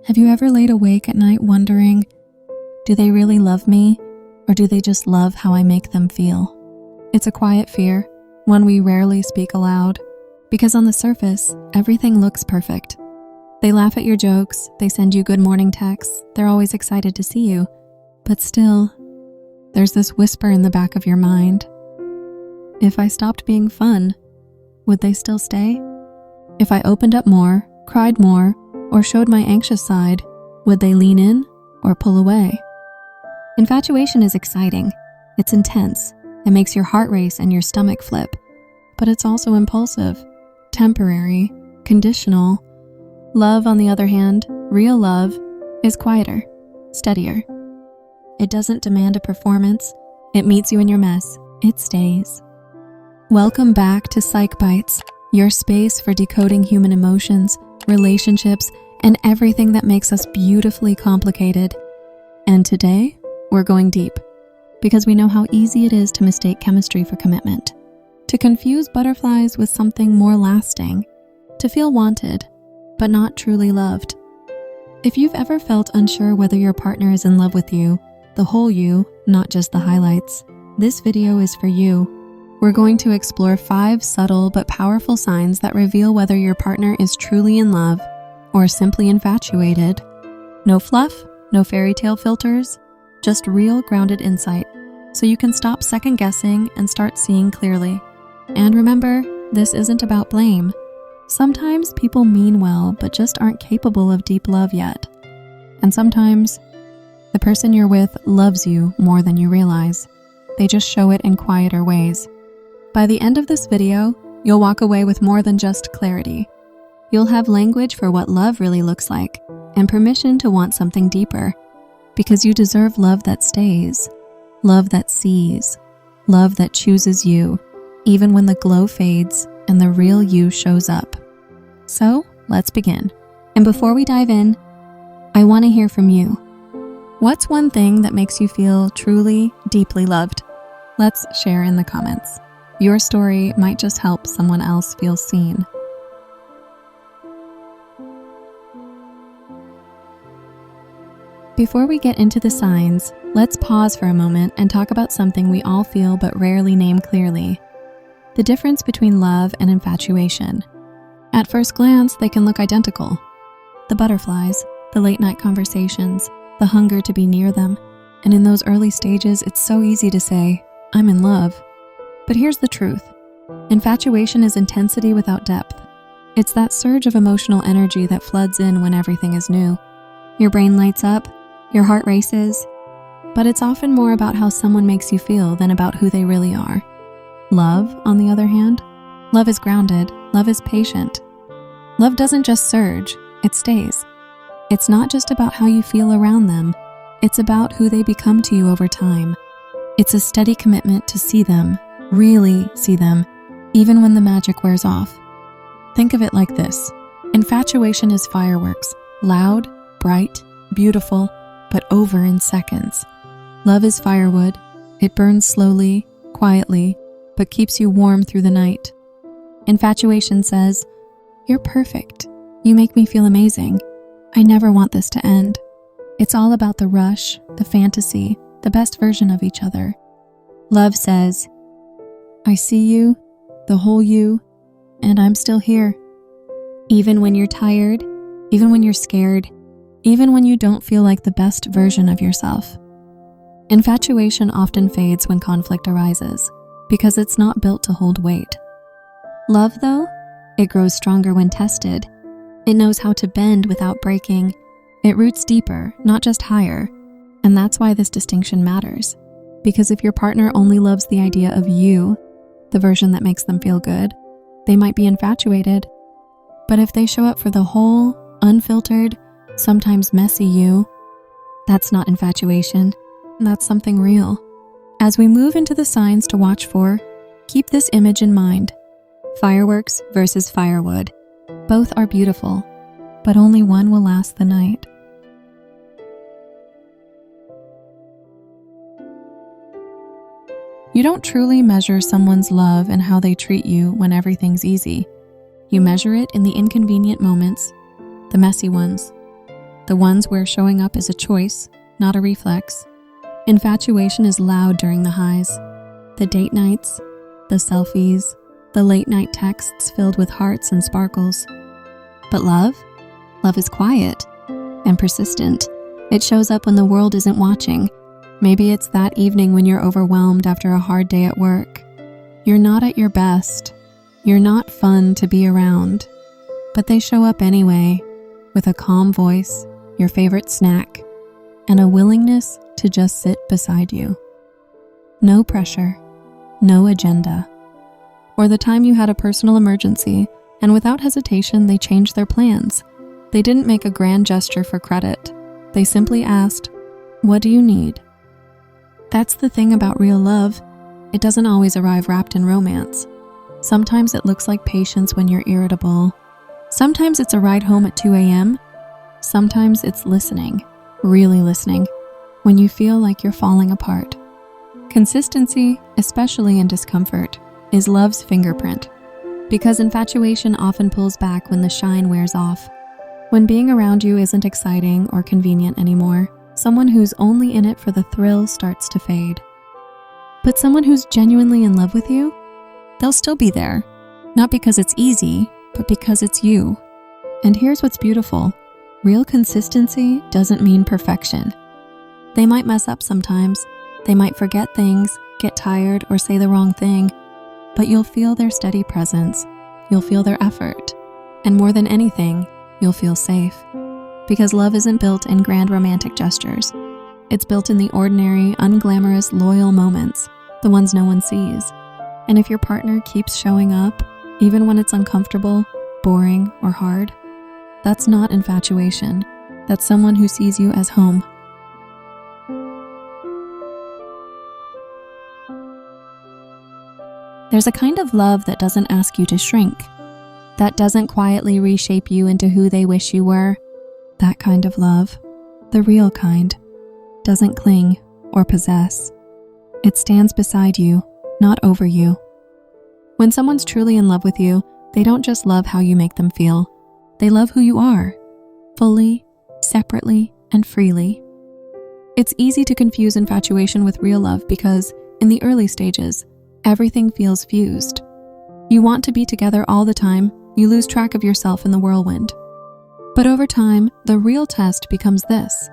Have you ever laid awake at night wondering, do they really love me, or do they just love how I make them feel? It's a quiet fear, one we rarely speak aloud, because on the surface, everything looks perfect. They laugh at your jokes, they send you good morning texts, they're always excited to see you, but still, there's this whisper in the back of your mind. If I stopped being fun, would they still stay? If I opened up more, cried more, or showed my anxious side, would they lean in or pull away? Infatuation is exciting. It's intense. It makes your heart race and your stomach flip. But it's also impulsive, temporary, conditional. Love, on the other hand, real love, is quieter, steadier. It doesn't demand a performance. It meets you in your mess. It stays. Welcome back to Psych Bites, your space for decoding human emotions, relationships, and everything that makes us beautifully complicated. And today, we're going deep, because we know how easy it is to mistake chemistry for commitment, to confuse butterflies with something more lasting, to feel wanted, but not truly loved. If you've ever felt unsure whether your partner is in love with you, the whole you, not just the highlights, this video is for you. We're going to explore 5 subtle but powerful signs that reveal whether your partner is truly in love or simply infatuated. No fluff, no fairy tale filters, just real grounded insight, so you can stop second guessing and start seeing clearly. And remember, this isn't about blame. Sometimes people mean well, but just aren't capable of deep love yet. And sometimes, the person you're with loves you more than you realize. They just show it in quieter ways. By the end of this video, you'll walk away with more than just clarity. You'll have language for what love really looks like, and permission to want something deeper. Because you deserve love that stays, love that sees, love that chooses you, even when the glow fades and the real you shows up. So, let's begin. And before we dive in, I want to hear from you. What's one thing that makes you feel truly, deeply loved? Let's share in the comments. Your story might just help someone else feel seen. Before we get into the signs, let's pause for a moment and talk about something we all feel but rarely name clearly: the difference between love and infatuation. At first glance, they can look identical. The butterflies, the late night conversations, the hunger to be near them. And in those early stages, it's so easy to say, I'm in love. But here's the truth. Infatuation is intensity without depth. It's that surge of emotional energy that floods in when everything is new. Your brain lights up, your heart races, but it's often more about how someone makes you feel than about who they really are. Love, on the other hand, love is grounded, love is patient. Love doesn't just surge, it stays. It's not just about how you feel around them, it's about who they become to you over time. It's a steady commitment to see them, really see them, even when the magic wears off. Think of it like this. Infatuation is fireworks, loud, bright, beautiful, but over in seconds. Love is firewood. It burns slowly, quietly, but keeps you warm through the night. Infatuation says, you're perfect. You make me feel amazing. I never want this to end. It's all about the rush, the fantasy, the best version of each other. Love says, I see you, the whole you, and I'm still here. Even when you're tired, even when you're scared, even when you don't feel like the best version of yourself. Infatuation often fades when conflict arises, because it's not built to hold weight. Love, though, it grows stronger when tested. It knows how to bend without breaking. It roots deeper, not just higher. And that's why this distinction matters. Because if your partner only loves the idea of you, the version that makes them feel good, they might be infatuated. But if they show up for the whole, unfiltered, sometimes messy you, that's not infatuation. That's something real. As we move into the signs to watch for, keep this image in mind. Fireworks versus firewood. Both are beautiful, but only one will last the night. You don't truly measure someone's love and how they treat you when everything's easy. You measure it in the inconvenient moments, the messy ones. the ones where showing up is a choice, not a reflex. Infatuation is loud during the highs, the date nights, the selfies, the late night texts filled with hearts and sparkles. But love is quiet and persistent. It shows up when the world isn't watching. Maybe it's that evening when you're overwhelmed after a hard day at work. You're not at your best. You're not fun to be around. But they show up anyway, with a calm voice, your favorite snack, and a willingness to just sit beside you. No pressure, no agenda. Or the time you had a personal emergency, and without hesitation, they changed their plans. They didn't make a grand gesture for credit. They simply asked, "What do you need?" That's the thing about real love. It doesn't always arrive wrapped in romance. Sometimes it looks like patience when you're irritable. Sometimes it's a ride home at 2 a.m. Sometimes it's listening, really listening, when you feel like you're falling apart. Consistency, especially in discomfort, is love's fingerprint, because infatuation often pulls back when the shine wears off. When being around you isn't exciting or convenient anymore, someone who's only in it for the thrill starts to fade. But someone who's genuinely in love with you, they'll still be there, not because it's easy, but because it's you. And here's what's beautiful. Real consistency doesn't mean perfection. They might mess up sometimes. They might forget things, get tired, or say the wrong thing, but you'll feel their steady presence. You'll feel their effort. And more than anything, you'll feel safe. Because love isn't built in grand romantic gestures. It's built in the ordinary, unglamorous, loyal moments, the ones no one sees. And if your partner keeps showing up, even when it's uncomfortable, boring, or hard, that's not infatuation. That's someone who sees you as home. There's a kind of love that doesn't ask you to shrink, that doesn't quietly reshape you into who they wish you were. That kind of love, the real kind, doesn't cling or possess. It stands beside you, not over you. When someone's truly in love with you, they don't just love how you make them feel. They love who you are, fully, separately, and freely. It's easy to confuse infatuation with real love because, in the early stages, everything feels fused. You want to be together all the time, you lose track of yourself in the whirlwind. But over time, the real test becomes this.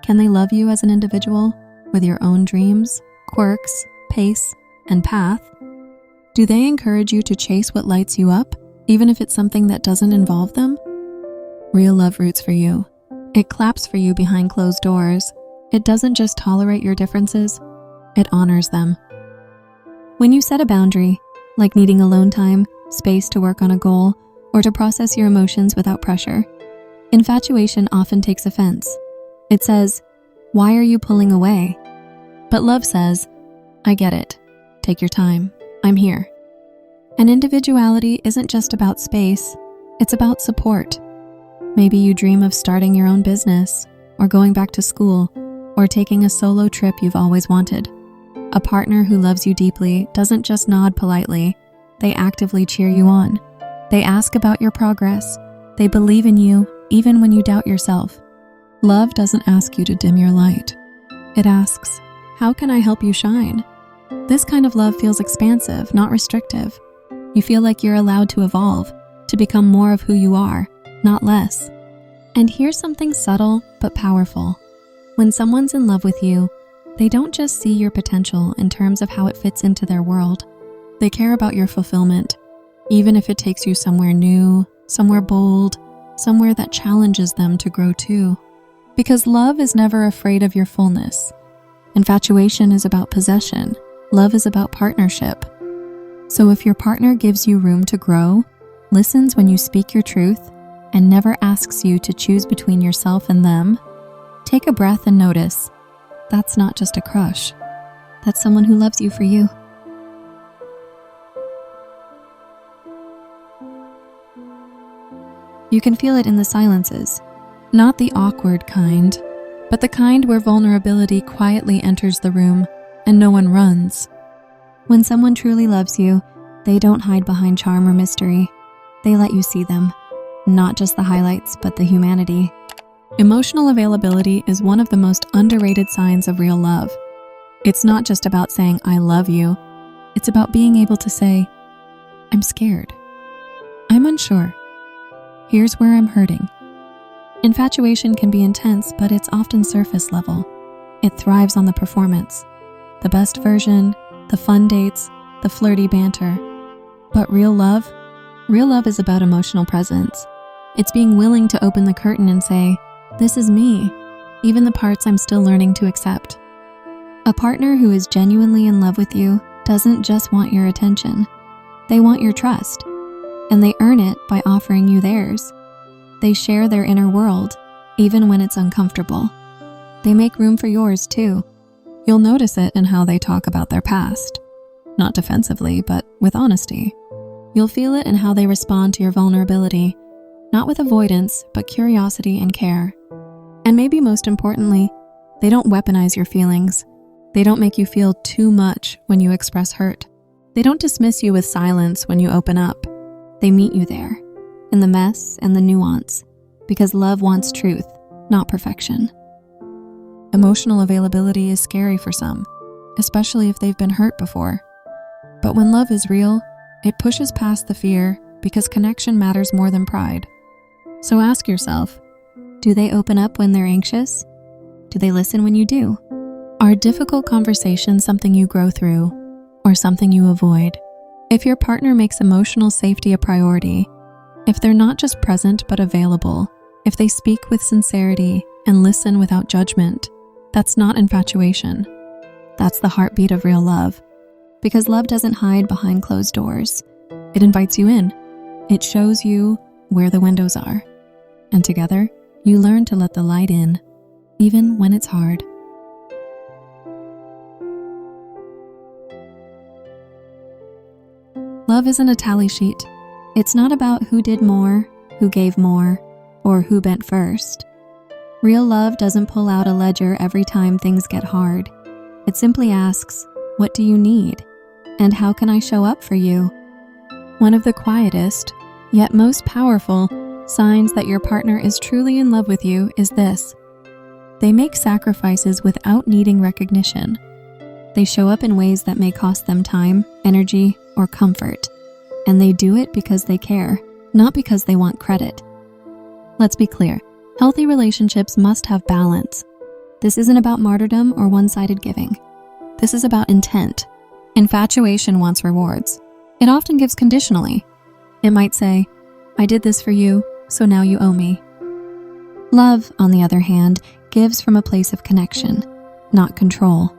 Can they love you as an individual, with your own dreams, quirks, pace, and path? Do they encourage you to chase what lights you up, even if it's something that doesn't involve them? Real love roots for you. It claps for you behind closed doors. It doesn't just tolerate your differences, it honors them. When you set a boundary, like needing alone time, space to work on a goal, or to process your emotions without pressure, infatuation often takes offense. It says, "Why are you pulling away?" But love says, "I get it. Take your time. I'm here." And individuality isn't just about space, it's about support. Maybe you dream of starting your own business, or going back to school, or taking a solo trip you've always wanted. A partner who loves you deeply doesn't just nod politely, they actively cheer you on. They ask about your progress. They believe in you, even when you doubt yourself. Love doesn't ask you to dim your light. It asks, "How can I help you shine?" This kind of love feels expansive, not restrictive. You feel like you're allowed to evolve, to become more of who you are, not less. And here's something subtle but powerful. When someone's in love with you, they don't just see your potential in terms of how it fits into their world. They care about your fulfillment, even if it takes you somewhere new, somewhere bold, somewhere that challenges them to grow too. Because love is never afraid of your fullness. Infatuation is about possession. Love is about partnership. So if your partner gives you room to grow, listens when you speak your truth, and never asks you to choose between yourself and them, take a breath and notice. That's not just a crush. That's someone who loves you for you. You can feel it in the silences. Not the awkward kind, but the kind where vulnerability quietly enters the room and no one runs. When someone truly loves you, they don't hide behind charm or mystery. They let you see them, not just the highlights, but the humanity. Emotional availability is one of the most underrated signs of real love. It's not just about saying, I love you. It's about being able to say, I'm scared. I'm unsure. Here's where I'm hurting. Infatuation can be intense, but it's often surface level. It thrives on the performance, the best version, the fun dates, the flirty banter. But real love is about emotional presence. It's being willing to open the curtain and say, this is me, even the parts I'm still learning to accept. A partner who is genuinely in love with you doesn't just want your attention. They want your trust, and they earn it by offering you theirs. They share their inner world, even when it's uncomfortable. They make room for yours too. You'll notice it in how they talk about their past. Not defensively, but with honesty. You'll feel it in how they respond to your vulnerability, not with avoidance, but curiosity and care. And maybe most importantly, they don't weaponize your feelings. They don't make you feel too much when you express hurt. They don't dismiss you with silence when you open up. They meet you there, in the mess and the nuance, because love wants truth, not perfection. Emotional availability is scary for some, especially if they've been hurt before. But when love is real, it pushes past the fear because connection matters more than pride. So ask yourself, do they open up when they're anxious? Do they listen when you do? Are difficult conversations something you grow through or something you avoid? If your partner makes emotional safety a priority, if they're not just present but available, if they speak with sincerity and listen without judgment, that's not infatuation. That's the heartbeat of real love. Because love doesn't hide behind closed doors. It invites you in. It shows you where the windows are. And together, you learn to let the light in, even when it's hard. Love isn't a tally sheet. It's not about who did more, who gave more, or who bent first. Real love doesn't pull out a ledger every time things get hard. It simply asks, what do you need? And how can I show up for you? One of the quietest, yet most powerful, signs that your partner is truly in love with you is this. They make sacrifices without needing recognition. They show up in ways that may cost them time, energy, or comfort. And they do it because they care, not because they want credit. Let's be clear, healthy relationships must have balance. This isn't about martyrdom or one-sided giving. This is about intent. Infatuation wants rewards. It often gives conditionally. It might say, I did this for you, so now you owe me. Love, on the other hand, gives from a place of connection, not control.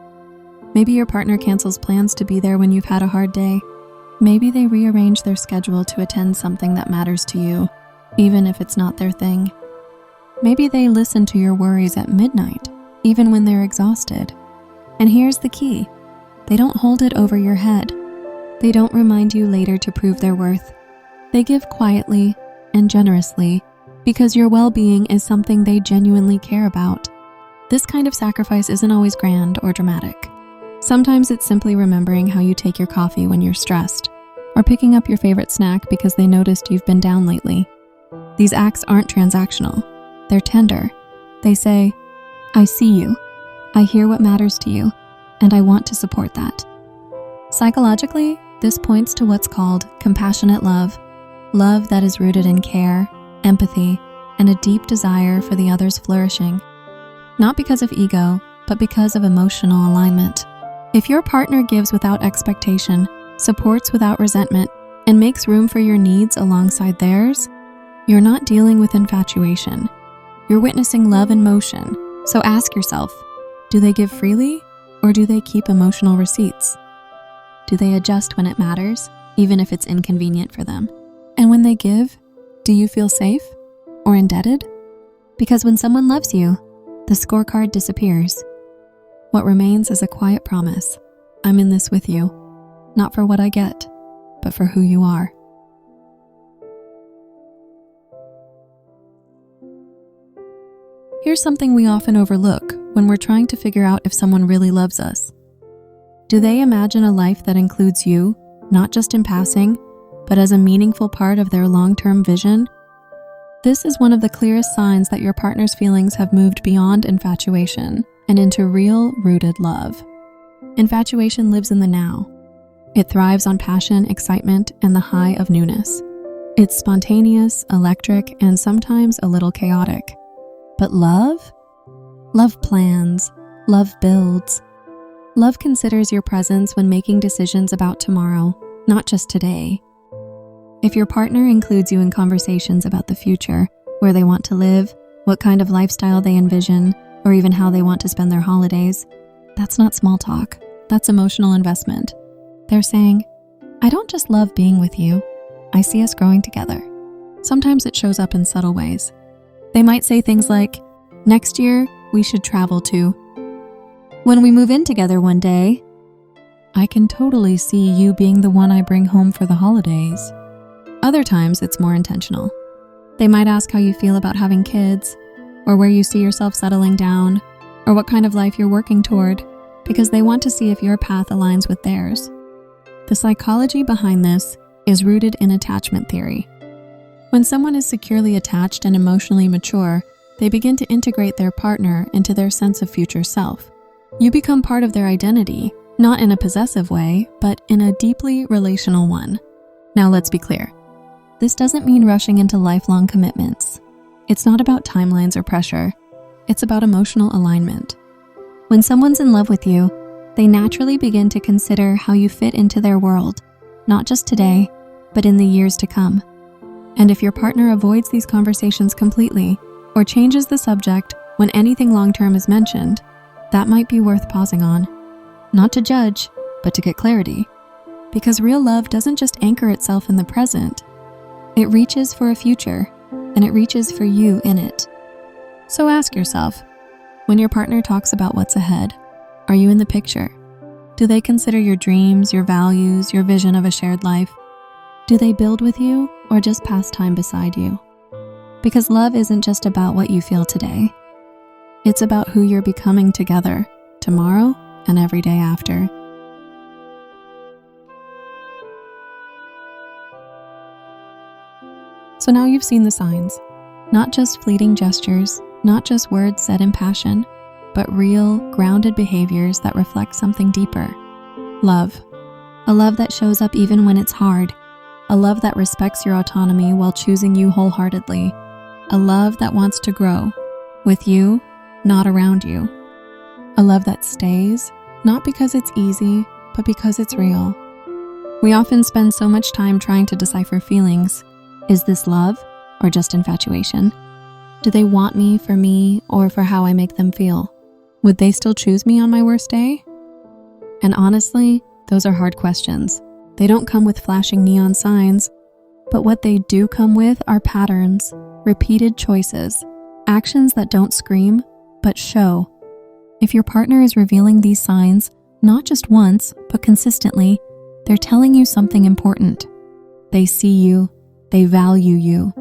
Maybe your partner cancels plans to be there when you've had a hard day. Maybe they rearrange their schedule to attend something that matters to you, even if it's not their thing. Maybe they listen to your worries at midnight, even when they're exhausted. And here's the key. They don't hold it over your head. They don't remind you later to prove their worth. They give quietly and generously because your well-being is something they genuinely care about. This kind of sacrifice isn't always grand or dramatic. Sometimes it's simply remembering how you take your coffee when you're stressed, or picking up your favorite snack because they noticed you've been down lately. These acts aren't transactional. They're tender. They say, I see you. I hear what matters to you, and I want to support that. Psychologically, this points to what's called compassionate love, love that is rooted in care, empathy, and a deep desire for the other's flourishing. Not because of ego, but because of emotional alignment. If your partner gives without expectation, supports without resentment, and makes room for your needs alongside theirs, you're not dealing with infatuation. You're witnessing love in motion. So ask yourself, do they give freely, or do they keep emotional receipts? Do they adjust when it matters, even if it's inconvenient for them? And when they give, do you feel safe or indebted? Because when someone loves you, the scorecard disappears. What remains is a quiet promise. I'm in this with you, not for what I get, but for who you are. Here's something we often overlook when we're trying to figure out if someone really loves us. Do they imagine a life that includes you, not just in passing, but as a meaningful part of their long-term vision? This is one of the clearest signs that your partner's feelings have moved beyond infatuation and into real, rooted love. Infatuation lives in the now. It thrives on passion, excitement, and the high of newness. It's spontaneous, electric, and sometimes a little chaotic. But love? Love plans. Love builds. Love considers your presence when making decisions about tomorrow, not just today. If your partner includes you in conversations about the future, where they want to live, what kind of lifestyle they envision, or even how they want to spend their holidays, that's not small talk. That's emotional investment. They're saying, I don't just love being with you. I see us growing together. Sometimes it shows up in subtle ways. They might say things like, next year, we should travel to. When we move in together one day, I can totally see you being the one I bring home for the holidays. Other times, it's more intentional. They might ask how you feel about having kids, or where you see yourself settling down, or what kind of life you're working toward, because they want to see if your path aligns with theirs. The psychology behind this is rooted in attachment theory. When someone is securely attached and emotionally mature, they begin to integrate their partner into their sense of future self. You become part of their identity, not in a possessive way, but in a deeply relational one. Now let's be clear. This doesn't mean rushing into lifelong commitments. It's not about timelines or pressure. It's about emotional alignment. When someone's in love with you, they naturally begin to consider how you fit into their world, not just today, but in the years to come. And if your partner avoids these conversations completely or changes the subject when anything long-term is mentioned, that might be worth pausing on. Not to judge, but to get clarity. Because real love doesn't just anchor itself in the present. It reaches for a future, and it reaches for you in it. So ask yourself, when your partner talks about what's ahead, are you in the picture? Do they consider your dreams, your values, your vision of a shared life? Do they build with you or just pass time beside you? Because love isn't just about what you feel today. It's about who you're becoming together, tomorrow and every day after. So now you've seen the signs, not just fleeting gestures, not just words said in passion, but real, grounded behaviors that reflect something deeper. Love. A love that shows up even when it's hard. A love that respects your autonomy while choosing you wholeheartedly. A love that wants to grow, with you, not around you. A love that stays, not because it's easy, but because it's real. We often spend so much time trying to decipher feelings. Is this love or just infatuation? Do they want me, or for how I make them feel? Would they still choose me on my worst day? And honestly, those are hard questions. They don't come with flashing neon signs, but what they do come with are patterns, repeated choices, actions that don't scream, but show. If your partner is revealing these signs, not just once, but consistently, they're telling you something important. They see you, they value you,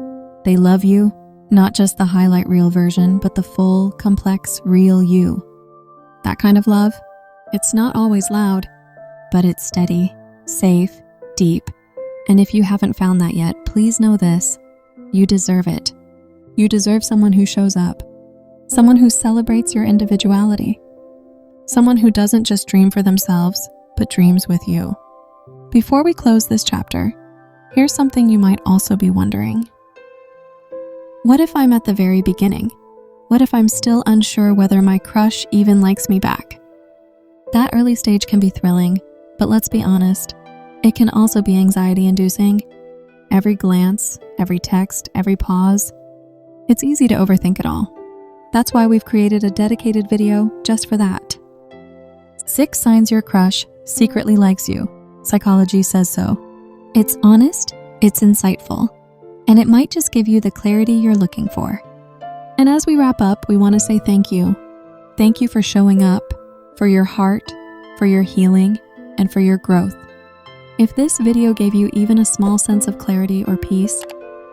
they love you, not just the highlight reel version, but the full, complex, real you. That kind of love, it's not always loud, but it's steady, safe, deep. And if you haven't found that yet, please know this: you deserve it. You deserve someone who shows up, someone who celebrates your individuality, someone who doesn't just dream for themselves, but dreams with you. Before we close this chapter, here's something you might also be wondering. What if I'm at the very beginning? What if I'm still unsure whether my crush even likes me back? That early stage can be thrilling, but let's be honest, it can also be anxiety-inducing. Every glance, every text, every pause, it's easy to overthink it all. That's why we've created a dedicated video just for that. 6 signs your crush secretly likes you. Psychology says so. It's honest, it's insightful, and it might just give you the clarity you're looking for. And as we wrap up, we want to say thank you. Thank you for showing up, for your heart, for your healing, and for your growth. If this video gave you even a small sense of clarity or peace,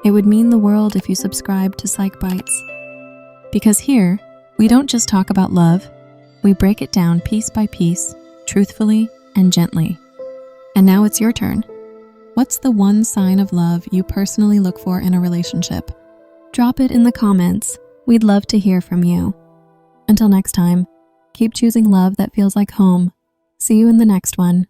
it would mean the world if you subscribed to Psych Bites. Because here, we don't just talk about love, we break it down piece by piece, truthfully and gently. And now it's your turn. What's the one sign of love you personally look for in a relationship? Drop it in the comments. We'd love to hear from you. Until next time, keep choosing love that feels like home. See you in the next one.